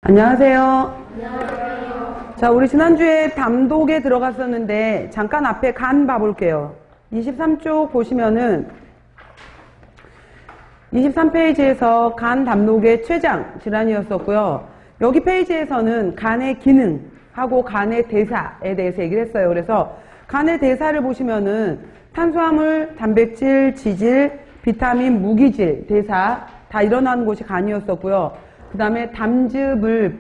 안녕하세요. 안녕하세요. 자, 우리 지난주에 담독에 들어갔었는데 잠깐 앞에 간 봐볼게요. 23쪽 보시면은 23페이지에서 간 담독의 췌장 질환이었었고요. 여기 페이지에서는 간의 기능하고 간의 대사에 대해서 얘기를 했어요. 그래서 간의 대사를 보시면은 탄수화물, 단백질, 지질, 비타민, 무기질, 대사 다 일어나는 곳이 간이었었고요. 그 다음에 담즙을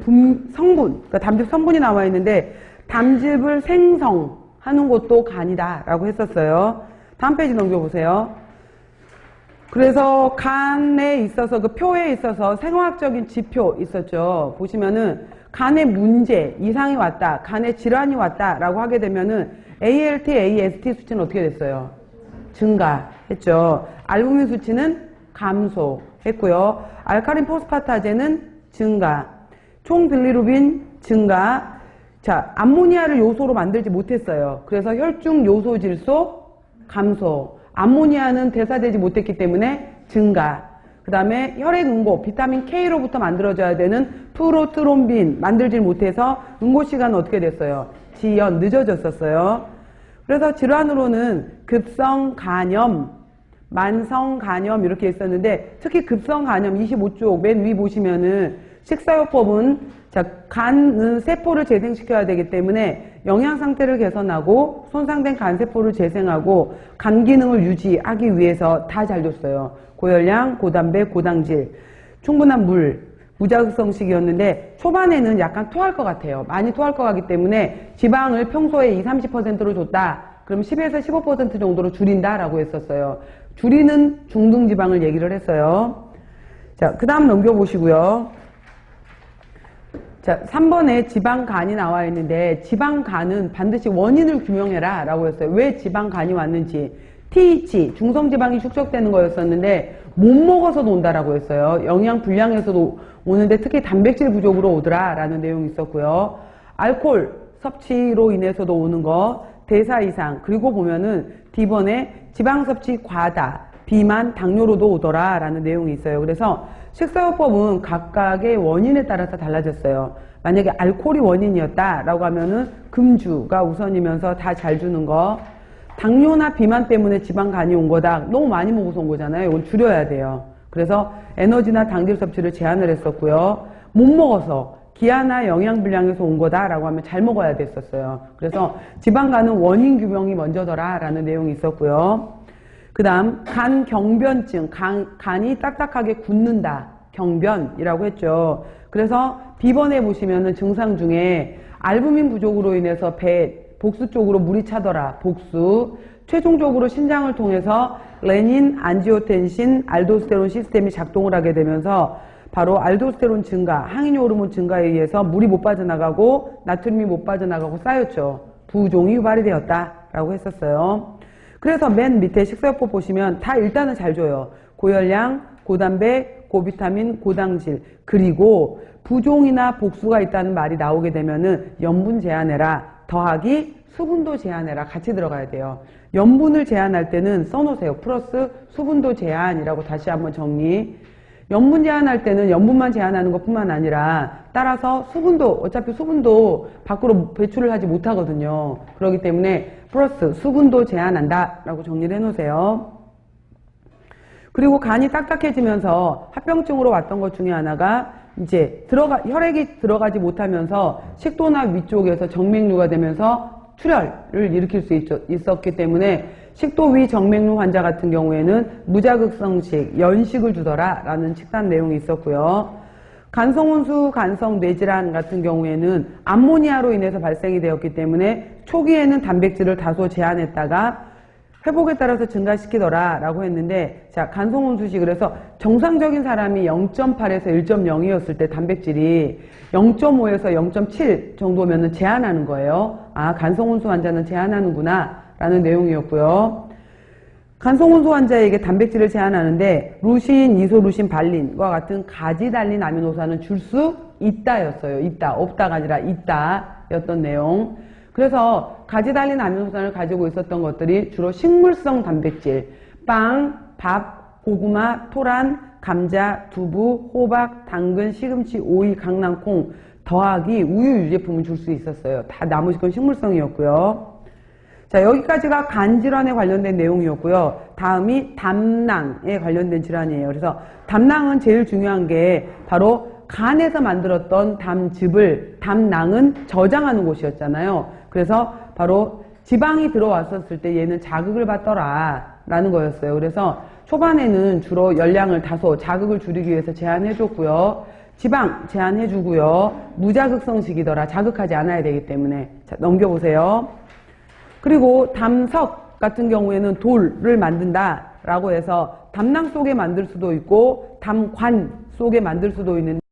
성분, 그러니까 담즙 성분이 나와 있는데 담즙을 생성하는 곳도 간이다 라고 했었어요. 다음 페이지 넘겨보세요. 그래서 간에 있어서 그 표에 있어서 생화학적인 지표 있었죠. 보시면은 간에 문제, 이상이 왔다, 간에 질환이 왔다 라고 하게 되면은 ALT, AST 수치는 어떻게 됐어요? 증가했죠. 알부민 수치는 감소했고요. 알카린 포스파타제는 증가, 총 빌리루빈 증가. 자, 암모니아를 요소로 만들지 못했어요. 그래서 혈중 요소 질소 감소. 암모니아는 대사되지 못했기 때문에 증가. 그 다음에 혈액 응고, 비타민 K로부터 만들어져야 되는 프로트롬빈 만들지 못해서 응고 시간은 어떻게 됐어요? 지연, 늦어졌었어요. 그래서 질환으로는 급성 간염, 만성 간염 이렇게 있었는데 특히 급성 간염 25쪽 맨 위 보시면은 식사요법은 자, 간은 세포를 재생시켜야 되기 때문에 영양 상태를 개선하고 손상된 간세포를 재생하고 간 기능을 유지하기 위해서 다 잘 줬어요. 고열량, 고단백, 고당질, 충분한 물, 무자극성식이었는데 초반에는 약간 토할 것 같아요. 많이 토할 것 같기 때문에 지방을 평소에 20-30%로 줬다. 그럼 10에서 15% 정도로 줄인다라고 했었어요. 줄이는 중등지방을 얘기를 했어요. 자, 그 다음 넘겨보시고요. 자, 3번에 지방간이 나와 있는데 지방간은 반드시 원인을 규명해라 라고 했어요. 왜 지방간이 왔는지. TH, 중성지방이 축적되는 거였었는데 못 먹어서도 온다라고 했어요. 영양 불량에서도 오는데 특히 단백질 부족으로 오더라 라는 내용이 있었고요. 알코올 섭취로 인해서도 오는 거, 대사 이상, 그리고 보면은 D번에 지방 섭취 과다, 비만, 당뇨로도 오더라 라는 내용이 있어요. 그래서 식사요법은 각각의 원인에 따라서 달라졌어요. 만약에 알코올이 원인이었다 라고 하면은 금주가 우선이면서 다 잘 주는 거, 당뇨나 비만 때문에 지방간이 온 거다. 너무 많이 먹어서 온 거잖아요. 이건 줄여야 돼요. 그래서 에너지나 당질 섭취를 제한을 했었고요. 못 먹어서 기아나 영양불량에서 온 거다라고 하면 잘 먹어야 됐었어요. 그래서 지방간은 원인 규명이 먼저더라 라는 내용이 있었고요. 그 다음 간 경변증, 간이 딱딱하게 굳는다. 경변이라고 했죠. 그래서 B번에 보시면은 증상 중에 알부민 부족으로 인해서 배, 복수 쪽으로 물이 차더라. 복수. 최종적으로 신장을 통해서 레닌, 안지오텐신, 알도스테론 시스템이 작동을 하게 되면서 바로 알도스테론 증가, 항인효 호르몬 증가에 의해서 물이 못 빠져나가고 나트륨이 못 빠져나가고 쌓였죠. 부종이 유발이 되었다라고 했었어요. 그래서 맨 밑에 식사요법 보시면 다 일단은 잘 줘요. 고열량, 고단백, 고비타민, 고당질. 그리고 부종이나 복수가 있다는 말이 나오게 되면은 염분 제한해라. 더하기 수분도 제한해라. 같이 들어가야 돼요. 염분을 제한할 때는 써놓으세요. 플러스 수분도 제한이라고 다시 한번 정리. 염분 제한할 때는 염분만 제한하는 것뿐만 아니라 따라서 수분도, 어차피 수분도 밖으로 배출을 하지 못하거든요. 그렇기 때문에 플러스 수분도 제한한다 라고 정리를 해놓으세요. 그리고 간이 딱딱해지면서 합병증으로 왔던 것 중에 하나가 이제 혈액이 들어가지 못하면서 식도나 위쪽에서 정맥류가 되면서 출혈을 일으킬 수 있었기 때문에 식도 위 정맥류 환자 같은 경우에는 무자극성식, 연식을 주더라 라는 식단 내용이 있었고요. 간성혼수, 간성 뇌질환 같은 경우에는 암모니아로 인해서 발생이 되었기 때문에 초기에는 단백질을 다소 제한했다가 회복에 따라서 증가시키더라 라고 했는데, 자, 간성혼수시, 그래서 정상적인 사람이 0.8에서 1.0이었을 때 단백질이 0.5에서 0.7 정도면은 제한하는 거예요. 아, 간성혼수 환자는 제한하는구나 라는 내용이었고요. 간성혼수 환자에게 단백질을 제한하는데 루신, 이소루신, 발린과 같은 가지 달린 아미노산은 줄 수 있다였어요. 있다, 없다가 아니라 있다였던 내용. 그래서 가지 달린 아미노산을 가지고 있었던 것들이 주로 식물성 단백질, 빵, 밥, 고구마, 토란, 감자, 두부, 호박, 당근, 시금치, 오이, 강낭콩 더하기 우유 유제품을 줄 수 있었어요. 다 나머지 건 식물성이었고요. 자, 여기까지가 간 질환에 관련된 내용이었고요. 다음이 담낭에 관련된 질환이에요. 그래서 담낭은 제일 중요한 게 바로 간에서 만들었던 담즙을 담낭은 저장하는 곳이었잖아요. 그래서 바로 지방이 들어왔었을 때 얘는 자극을 받더라 라는 거였어요. 그래서 초반에는 주로 열량을 다소 자극을 줄이기 위해서 제한해줬고요. 지방 제한해주고요. 무자극성식이더라. 자극하지 않아야 되기 때문에. 자, 넘겨보세요. 그리고 담석 같은 경우에는 돌을 만든다 라고 해서 담낭 속에 만들 수도 있고 담관 속에 만들 수도 있는데